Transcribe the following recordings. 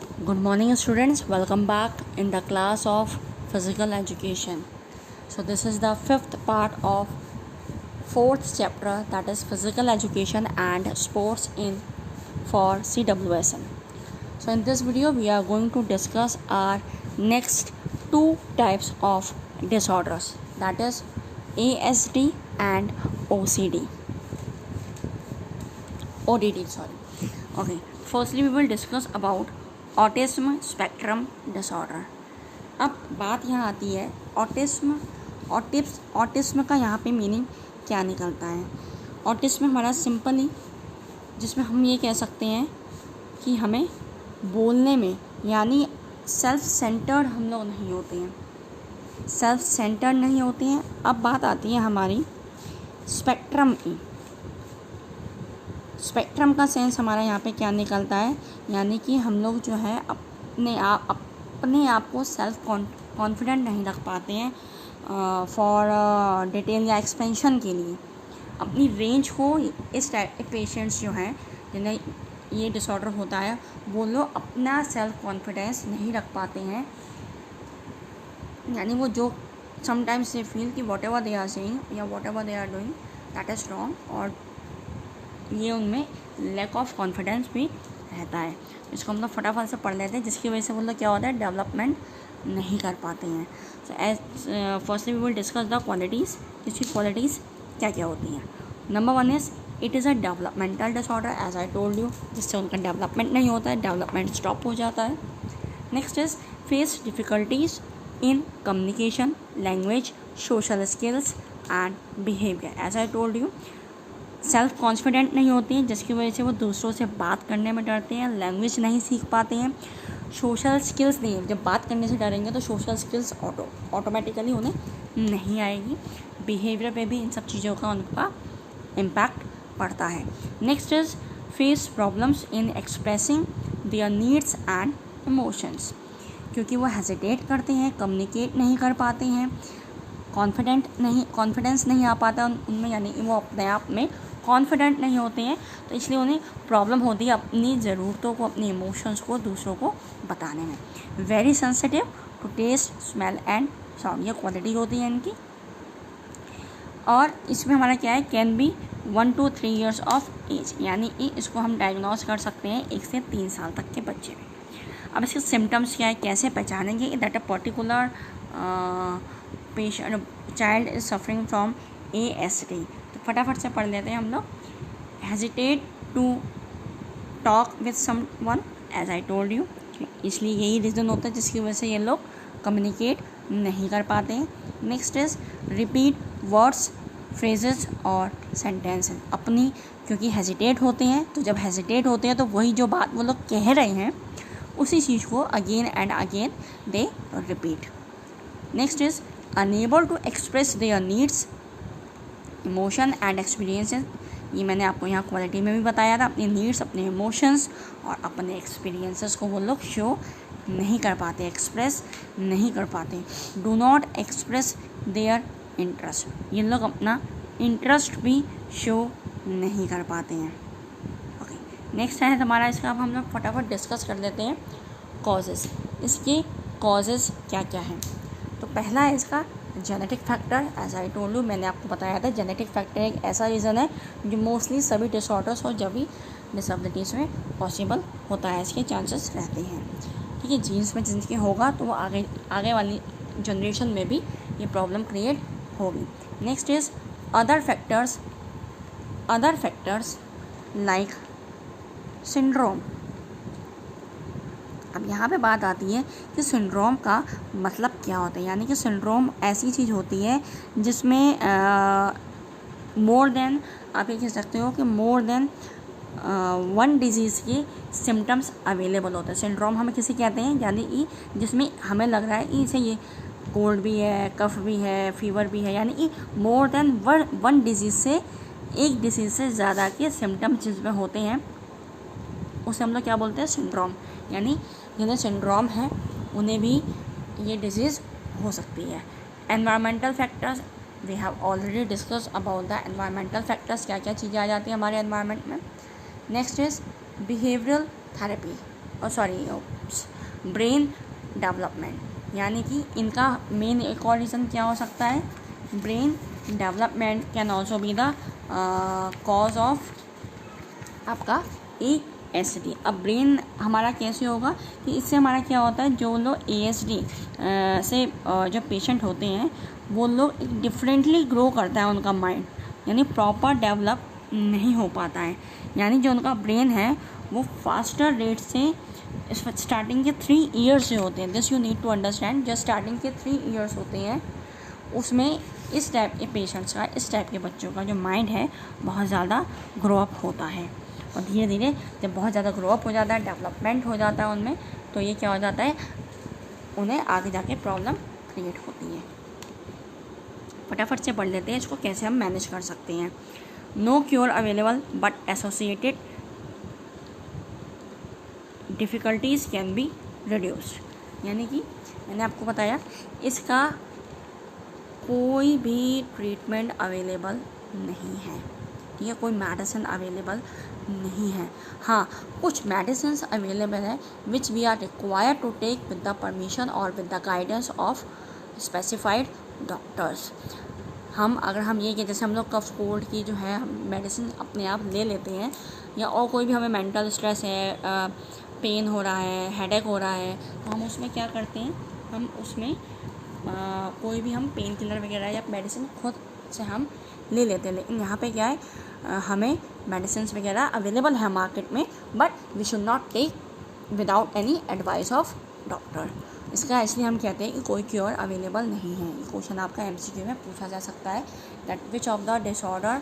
Good morning, students. Welcome back in the class of physical education. So this is the fifth part of fourth chapter, that is physical education and sports in for CWSN. So in this video we are going to discuss our next two types of disorders, that is ASD and OCD. ODD, sorry. Okay, firstly we will discuss about autism spectrum disorder. अब बात यहाँ आती है autism का यहाँ पे meaning क्या निकलता है. ऑटिज्म हमारा सिंपली, जिसमें हम ये कह सकते हैं कि हमें बोलने में, यानी सेल्फ सेंटर्ड हम लोग नहीं होते हैं, सेल्फ सेंटर्ड नहीं होते हैं. अब बात आती है हमारी स्पेक्ट्रम की. स्पेक्ट्रम का सेंस हमारा यहाँ पे क्या निकलता है, यानी कि हम लोग जो है अपने आप को सेल्फ कॉन्फिडेंट नहीं रख पाते हैं फॉर डिटेल या एक्सपेंशन के लिए. अपनी रेंज को इस टाइप के पेशेंट्स जो हैं जिन्हें ये डिसऑर्डर होता है, वो लोग अपना सेल्फ कॉन्फिडेंस नहीं रख पाते हैं. यानी वो जो समटाइम्स दे फील कि whatever they are saying या whatever they are doing that is wrong, और ये उनमें लैक ऑफ कॉन्फिडेंस भी रहता है. इसको हम लोग फटाफट से पढ़ लेते हैं, जिसकी वजह से वो लोग क्या होता है, डेवलपमेंट नहीं कर पाते हैं. So as firstly we will discuss the qualities. इसकी क्वालिटीज़ क्या क्या होती हैं. Number 1 is it is a developmental disorder, as I told you, जिससे उनका डेवलपमेंट नहीं होता है, डेवलपमेंट स्टॉप हो जाता है. Next is face difficulties in communication, language, social skills and behaviour. As I told you, self confident नहीं होती हैं, जिसकी वजह से वो दूसरों से बात करने में डरते हैं, लैंग्वेज नहीं सीख पाते हैं, सोशल स्किल्स नहीं. जब बात करने से डरेंगे तो सोशल स्किल्स ऑटोमेटिकली उन्हें नहीं आएगी. बिहेवियर पे भी इन सब चीज़ों का उनका इम्पैक्ट पड़ता है. Next is face problems in expressing there needs and emotions, क्योंकि वो हेजिटेट करते हैं, कम्युनिकेट नहीं कर पाते हैं, कॉन्फिडेंस नहीं आ पाता उनमें, यानी वो अपने आप में कॉन्फिडेंट नहीं होते हैं, तो इसलिए उन्हें प्रॉब्लम होती है अपनी ज़रूरतों को, अपने इमोशंस को दूसरों को बताने में. Very sensitive to taste, smell and sound, ये क्वालिटी होती है इनकी. और इसमें हमारा क्या है, can be 1 to 3 years of age, यानी कि इसको हम डायग्नोज कर सकते हैं 1 से 3 साल तक के बच्चे में. अब इसके सिम्टम्स क्या है, कैसे पहचानेंगे that a particular patient child is suffering from ASD. तो फटाफट से पढ़ लेते हैं हम लोग. Hesitate to talk with someone, as I told you, इसलिए यही रीज़न होता है जिसकी वजह से ये लोग कम्युनिकेट नहीं कर पाते हैं. Next is repeat words, phrases और सेंटेंसेस. अपनी, क्योंकि हेजिटेट होते हैं, तो जब हेजिटेट होते हैं तो वही जो बात वो लोग कह रहे हैं उसी चीज़ को again and again they repeat. Next is unable to express their needs, emotion and experiences. ये मैंने आपको यहाँ क्वालिटी में भी बताया था. अपने नीड्स, अपने इमोशंस और अपने एक्सपीरियंसेस को वो लोग शो नहीं कर पाते, एक्सप्रेस नहीं कर पाते. Do not express their interest, ये लोग अपना इंटरेस्ट भी शो नहीं कर पाते हैं. ओके, नेक्स्ट है हमारा, इसका अब हम लोग फटाफट डिस्कस कर लेते हैं कॉजेज़. इसके कॉजेज़ क्या क्या हैं. तो पहला है इसका genetic factor. As I told you, मैंने आपको बताया था जेनेटिक फैक्टर एक ऐसा रीज़न है जो मोस्टली सभी डिसऑर्डर्स और सभी डिसेबिलिटीज़ में पॉसिबल होता है, इसके चांसेस रहते हैं. ठीक है, जीन्स में जिनके होगा तो वो आगे वाली जनरेशन में भी ये प्रॉब्लम क्रिएट होगी. Next is other factors like syndrome. अब यहाँ पे बात आती है कि सिंड्रोम का मतलब क्या होता है. यानी कि सिंड्रोम ऐसी चीज़ होती है जिसमें मोर देन, आप ये कह सकते हो कि मोर देन 1 डिजीज़ के सिम्टम्स अवेलेबल होते हैं. सिंड्रोम हमें किसे कहते हैं, यानी कि जिसमें हमें लग रहा है कि इसे ये कोल्ड भी है, कफ भी है, फीवर भी है, यानी कि मोर देन 1 डिजीज़ से, एक डिजीज़ से ज़्यादा के सिम्टम्स जिसमें होते हैं उसे हम लोग क्या बोलते हैं, सिंड्रोम. यानी जिन्हें सिंड्रोम है उन्हें भी ये डिजीज़ हो सकती है. Environmental factors, we have already discuss about the environmental factors, क्या क्या चीज़ें आ जाती हैं हमारे एनवायरनमेंट में. Next is behavioural therapy. Brain development, यानी कि इनका मेन एक और रीज़न क्या हो सकता है, brain development can also be the cause of आपका ASD। अब ब्रेन हमारा कैसे होगा कि इससे हमारा क्या होता है, जो लोग ASD से जो पेशेंट होते हैं वो लोग डिफरेंटली ग्रो करता है उनका माइंड, यानी प्रॉपर डेवलप नहीं हो पाता है, यानी जो उनका ब्रेन है वो फास्टर रेट से स्टार्टिंग के 3 ईयर्स से होते हैं। This you need to understand, जो स्टार्टिंग के 3 ईयर्स होते हैं उसमें इस टाइप के पेशेंट्स का, इस टाइप के बच्चों का जो माइंड है बहुत ज़्यादा ग्रो अप होता है, और धीरे धीरे जब बहुत ज़्यादा ग्रो अप हो जाता है, डेवलपमेंट हो जाता है उनमें, तो ये क्या हो जाता है, उन्हें आगे जाके प्रॉब्लम क्रिएट होती है। फटाफट से पढ़ लेते हैं इसको कैसे हम मैनेज कर सकते हैं। No cure available but associated difficulties can be reduced, यानी कि मैंने आपको बताया इसका कोई भी ट्रीटमेंट अवेलेबल नहीं है, ठीक है, कोई मेडिसिन अवेलेबल नहीं है। हाँ, कुछ मेडिसिन अवेलेबल है which we are required to take with the permission और with the guidance of specified doctors. अगर हम ये कि जैसे हम लोग कफ कोल्ड की जो है मेडिसिन अपने आप ले लेते हैं, या और कोई भी हमें मेंटल स्ट्रेस है, पेन हो रहा है, हेडेक हो रहा है, तो हम उसमें क्या करते हैं, हम उसमें कोई भी हम पेन किलर वगैरह या मेडिसिन खुद से हम ले लेते हैं। लेकिन यहाँ पे क्या है, हमें मेडिसिन वगैरह अवेलेबल है मार्केट में, but we should not take without any advice of doctor. इसका इसलिए हम कहते हैं कि कोई क्योर अवेलेबल नहीं है। ये क्वेश्चन आपका MCQ में पूछा जा सकता है, that which of the disorder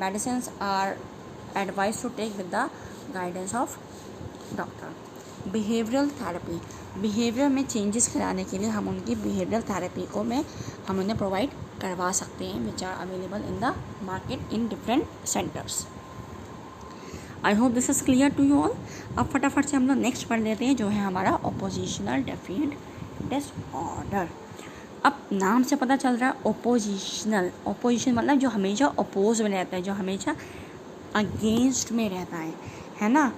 medicine are advise to take with the guidance of doctor. Behavioural therapy, behaviour में चेंजेस कराने के लिए हम उनकी बिहेवियरल थेरेपी को हम उन्हें प्रोवाइड करवा सकते हैं, which are available in the market in different centres. I hope this is clear to you all. अब फटाफट से हम लोग नेक्स्ट पढ़ लेते हैं, जो है हमारा ऑपोजिशनल डेफिएंट डिसऑर्डर। अब नाम से पता चल रहा है ओपोजिशनल, ओपोजिशन मतलब जो हमेशा अपोज में रहता है, जो हमेशा अगेंस्ट में रहता है ना,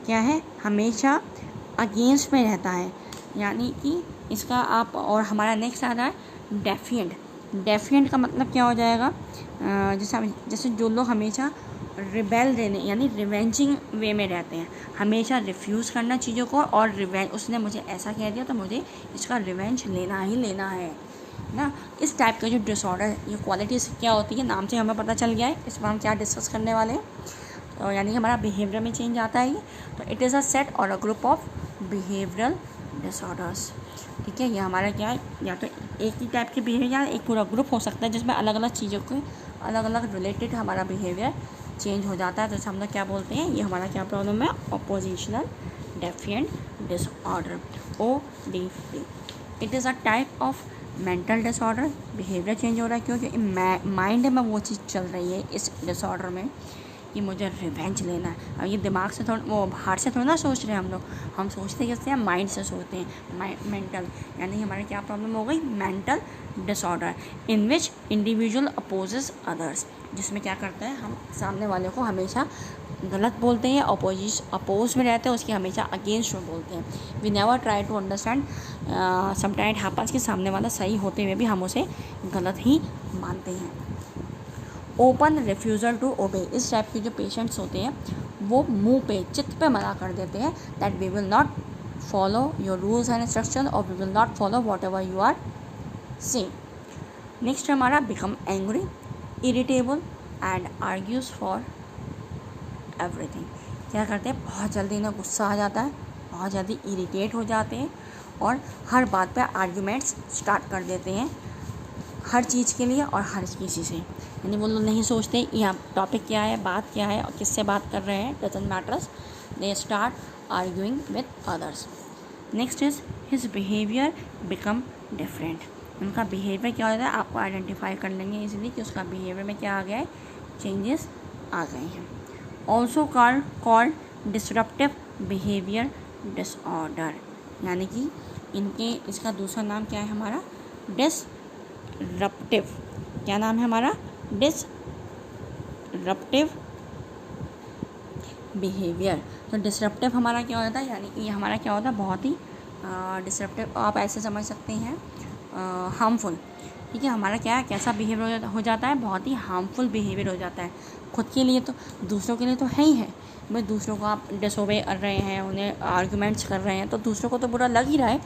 क्या है, हमेशा अगेंस्ट में रहता है, यानी कि इसका आप, और हमारा नेक्स्ट आ रहा है डेफिएंट। डेफिएंट का मतलब क्या हो जाएगा, जैसे जो लोग हमेशा रिबेल देने यानी रिवेंजिंग वे में रहते हैं, हमेशा रिफ्यूज़ करना चीज़ों को, और रिवेंज, उसने मुझे ऐसा कह दिया तो मुझे इसका रिवेंज लेना ही लेना है ना। इस टाइप का जो डिसऑर्डर, ये क्वालिटीज़ क्या होती है, नाम से हमें पता चल गया है। इस पर हम क्या डिस्कस करने वाले हैं, तो यानी हमारा बिहेवियर में चेंज आता है ये, तो इट इज़ अ सेट और a group of behavioural disorders, ठीक है। ये हमारा क्या है, या तो एक ही टाइप के बिहेवियर या एक पूरा ग्रुप हो सकता है जिसमें अलग अलग चीज़ों के अलग अलग रिलेटेड हमारा बिहेवियर चेंज हो जाता है, तो हम लोग क्या बोलते हैं, ये हमारा क्या प्रॉब्लम है, oppositional defiant disorder, ODD। It is a type of mental disorder. Behaviour change हो रहा है क्योंकि माइंड में वो चीज़ चल रही है इस डिसऑर्डर में कि मुझे रिवेंज लेना है। अब ये दिमाग से थोड़ा, वो बाहर से थोड़ा ना सोच रहे हैं हम लोग, हम सोचते किससे हैं, माइंड से सोचते हैं, मेंटल, यानी हमारी क्या प्रॉब्लम हो गई, मेंटल डिसऑर्डर, इन विच इंडिविजुअल अपोजेस अदर्स, जिसमें क्या करता है, हम सामने वाले को हमेशा गलत बोलते हैं, अपोज में रहते हैं, उसके हमेशा अगेंस्ट में बोलते हैं। We never try to understand, sometime happens कि सामने वाला सही होते हुए भी हम उसे गलत ही मानते हैं। ओपन रिफ्यूज़ल टू ओबे, इस टाइप के जो पेशेंट्स होते हैं वो मुंह पे, चित्त पे मना कर देते हैं, that we will not follow your rules and instruction, और we will not follow whatever you are saying. Next हमारा become angry, irritable and argues for everything. क्या करते हैं, बहुत जल्दी इन्हें गुस्सा आ जाता है, बहुत जल्दी इरिटेट हो जाते हैं, और हर बात पे आर्ग्यूमेंट्स स्टार्ट कर देते हैं, हर चीज़ के लिए और हर किसी से, यानी वो लोग नहीं सोचते यहाँ टॉपिक क्या है, बात क्या है, और किससे बात कर रहे हैं, doesn't matters, they start arguing with others. Next is his behaviour become different, उनका बिहेवियर क्या होता है, आपको आइडेंटिफाई कर लेंगे इसलिए कि उसका बिहेवियर में क्या आ गया है, चेंजेस आ गए हैं। Also called disruptive behaviour disorder, यानी कि इसका दूसरा नाम क्या है हमारा, डिसरप्टिव, क्या नाम है हमारा, डिसरप्टिव बिहेवियर। तो डिसरप्टिव हमारा क्या होता है, यानी कि हमारा क्या होता है, बहुत ही डिसरप्टिव आप ऐसे समझ सकते हैं, हार्मफुल। ठीक है, हमारा क्या है, कैसा बिहेवियर हो जाता है, बहुत ही हार्मफुल बिहेवियर हो जाता है, खुद के लिए तो, दूसरों के लिए तो है ही है। भाई दूसरों को आप डिसोबे कर रहे हैं, उन्हें आर्गूमेंट्स कर रहे हैं, तो दूसरों को तो बुरा लग ही रहा है।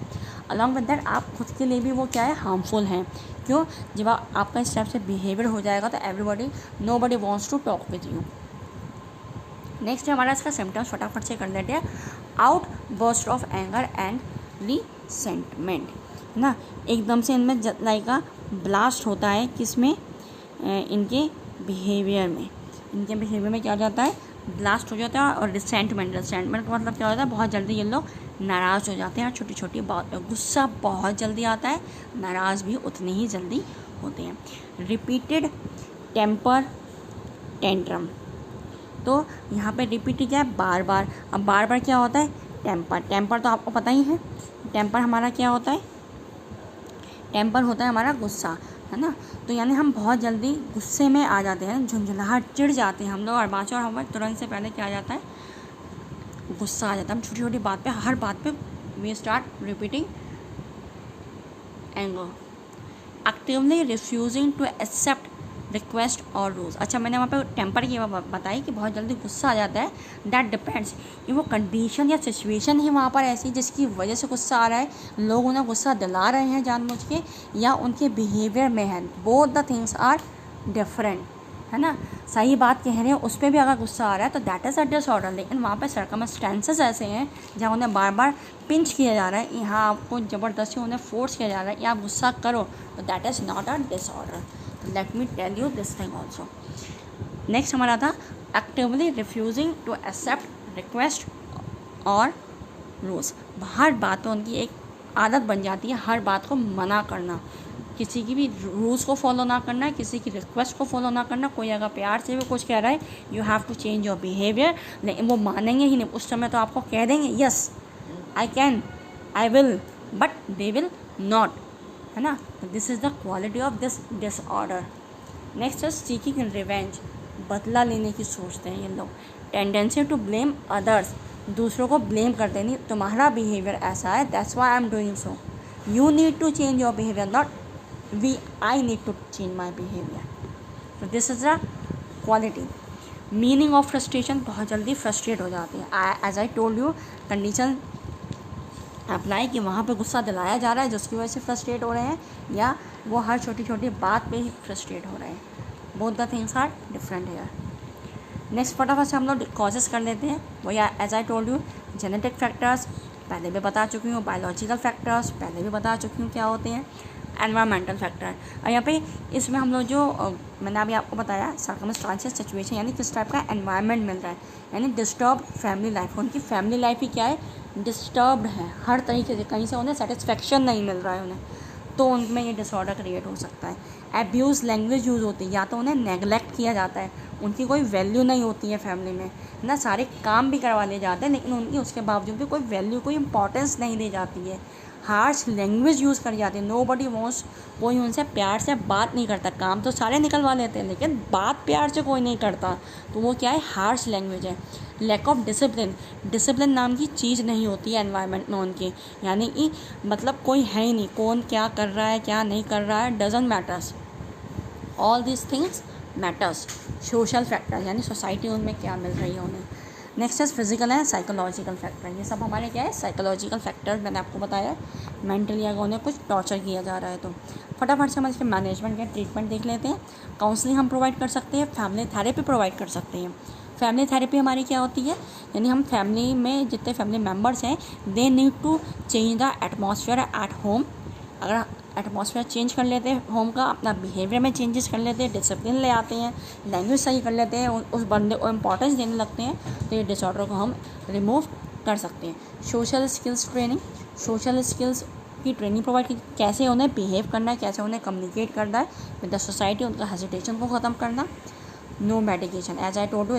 अलॉन्ग विद दैट आप खुद के लिए भी वो क्या है, हार्मफुल हैं। क्यों? जब आपका इस टाइप से बिहेवियर हो जाएगा तो everybody, nobody wants to talk with you. Next है हमारा इसका सिम्टम्स, फटाफट से कर लेते हैं। Outburst of anger and resentment, है ना, एकदम से इनमें लाइक का ब्लास्ट होता है, किसमें, इनके बिहेवियर में। इनके बिहेवियर में क्या हो जाता है, ब्लास्ट हो जाता है। और रिसेंटमेंट का मतलब क्या होता है, बहुत जल्दी ये लोग नाराज़ हो जाते हैं, छोटी छोटी बात पे गुस्सा बहुत जल्दी आता है, नाराज़ भी उतनी ही जल्दी होते हैं। रिपीटेड टेम्पर टेंट्रम, तो यहाँ पे रिपीट क्या है, बार बार। अब बार बार क्या होता है, टेम्पर तो आपको पता ही है, टेम्पर हमारा क्या होता है, टेम्पर होता है हमारा गुस्सा, है ना। तो यानी हम बहुत जल्दी गुस्से में आ जाते हैं, झुंझुलाहट, चिढ़ जाते हैं हम लोग, और बाँचो, और हमें तुरंत से पहले क्या आ जाता है, गुस्सा आ जाता है। हम छोटी छोटी बात पे, हर बात पे we start repeating anger. Actively refusing to accept request और रूल्स। अच्छा, मैंने वहाँ पे टेम्पर की बताई कि बहुत जल्दी गुस्सा आ जाता है, दैट डिपेंड्स कि वो कंडीशन या सिचुएशन ही वहाँ पर ऐसी जिसकी वजह से गुस्सा आ रहा है, लोग उन्हें गुस्सा दिला रहे हैं जानबूझ के, या उनके बिहेवियर में है। Both the things are different, है ना। सही बात कह रहे हैं, उस पर भी अगर गुस्सा आ रहा है तो दैट इज़ अ डिसऑर्डर, लेकिन वहाँ पे सर्कमस्टेंसेस ऐसे हैं जहाँ उन्हें बार बार पिंच किया जा रहा है, यहाँ आपको ज़बरदस्ती उन्हें फोर्स किया जा रहा है कि आप गुस्सा करो, तो that is not a disorder. Let me tell you this thing also. Next हमारा था actively refusing to accept request और रूल्स। हर बात पर उनकी एक आदत बन जाती है, हर बात को मना करना, किसी की भी रूल्स को फॉलो ना करना, किसी की रिक्वेस्ट को फॉलो ना करना। कोई अगर प्यार से भी कुछ कह रहा है, you have to change your behaviour, लेकिन वो मानेंगे ही नहीं। उस समय तो आपको कह देंगे yes I can, I will, but they will not, है ना। This is the quality of this disorder. Next is seeking revenge, बदला लेने की सोचते हैं ये लोग। टेंडेंसी टू ब्लेम अदर्स, दूसरों को ब्लेम करते नहीं, तुम्हारा बिहेवियर ऐसा है, that's why I am doing so, you need to change your behaviour, not I need to change my behavior. So this is the quality. Meaning of frustration, बहुत जल्दी frustrate हो जाती है। As I told you, condition apply कि वहाँ पे गुस्सा दिलाया जा रहा है जिसकी वजह से फ्रस्ट्रेट हो रहे हैं, या वो हर छोटी छोटी बात पे ही फ्रस्ट्रेट हो रहे हैं। Both the things are different here. Next फटाफट से हम लोग कॉजेस कर लेते हैं। वो या as I told you, genetic factors पहले भी बता चुकी हूँ, बायोलॉजिकल फैक्टर्स पहले भी बता चुकी हूँ क्या होते हैं, एनवायरमेंटल फैक्टर। और यहाँ पे इसमें हम लोग जो मैंने अभी आपको बताया, सर्कमस्टांसेस, सिचुएशन, यानी किस टाइप का एनवायरनमेंट मिल रहा है, यानी डिस्टर्ब फैमिली लाइफ। उनकी फैमिली लाइफ ही क्या है, डिस्टर्ब्ड है हर तरीके से, कहीं से उन्हें सेटिस्फेक्शन नहीं मिल रहा है उन्हें, तो उनमें ये डिसऑर्डर क्रिएट हो सकता है। एब्यूज़ लैंग्वेज यूज़ होती है, या तो उन्हें नेगलेक्ट किया जाता है, उनकी कोई वैल्यू नहीं होती है फैमिली में, है ना। सारे काम भी करवा लिए जाते हैं लेकिन उनकी उसके बावजूद भी कोई वैल्यू, कोई इंपॉर्टेंस नहीं दी जाती है। हार्श लैंग्वेज यूज़ करी जाती है, नोबडी वांट्स, कोई उनसे प्यार से बात नहीं करता। काम तो सारे निकलवा लेते हैं लेकिन बात प्यार से कोई नहीं करता, तो वो क्या है, हार्श लैंग्वेज है। लैक ऑफ डिसिप्लिन, डिसिप्लिन नाम की चीज़ नहीं होती है एनवायरनमेंट में उनकी, यानी कि मतलब कोई है ही नहीं, कौन क्या कर रहा है क्या नहीं कर रहा है, doesn't matters, all this things matters. Social factor, यानी सोसाइटी उनमें क्या मिल रही है उन्हें। Next is physical and psychological factor, ये सब हमारे क्या है, साइकोलॉजिकल फैक्टर। मैंने आपको बताया मेंटली अगर उन्हें कुछ टॉर्चर किया जा रहा है तो। फटाफट से हम इसके मैनेजमेंट या ट्रीटमेंट देख लेते हैं। काउंसलिंग हम प्रोवाइड कर सकते हैं, फैमिली थेरेपी प्रोवाइड कर सकते हैं। फैमिली थेरेपी हमारी क्या होती है, यानी हम फैमिली में जितने फैमिली मेम्बर्स हैं, they need to change the atmosphere at home. अगर एटमॉस्फेयर चेंज कर लेते हैं होम का, अपना बिहेवियर में चेंजेस कर लेते हैं, डिसिप्लिन ले आते हैं, लैंग्वेज सही कर लेते हैं, उस बंदे को इम्पोर्टेंस देने लगते हैं, तो ये डिसऑर्डर को हम रिमूव कर सकते हैं। Social skills training, social skills की ट्रेनिंग प्रोवाइड की, कैसे उन्हें बिहेव करना है, कैसे उन्हें कम्युनिकेट करना है विद द सोसाइटी, उनका हेजिटेशन को ख़त्म करना। No medication, as I told you,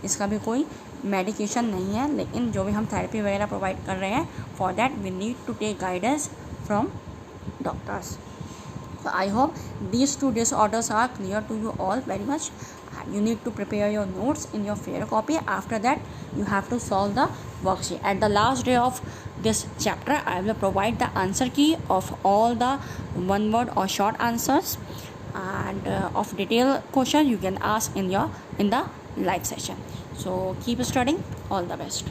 इसका भी कोई मेडिकेशन नहीं है, लेकिन जो भी हम थेरेपी वगैरह प्रोवाइड कर रहे हैं, for that we need to take guidance from doctors. So I hope these two disorders are clear to you all very much. You need to prepare your notes in your fair copy. After that, you have to solve the worksheet. At the last day of this chapter, I will provide the answer key of all the one word or short answers, and of detailed question you can ask in the live session. So keep studying. All the best.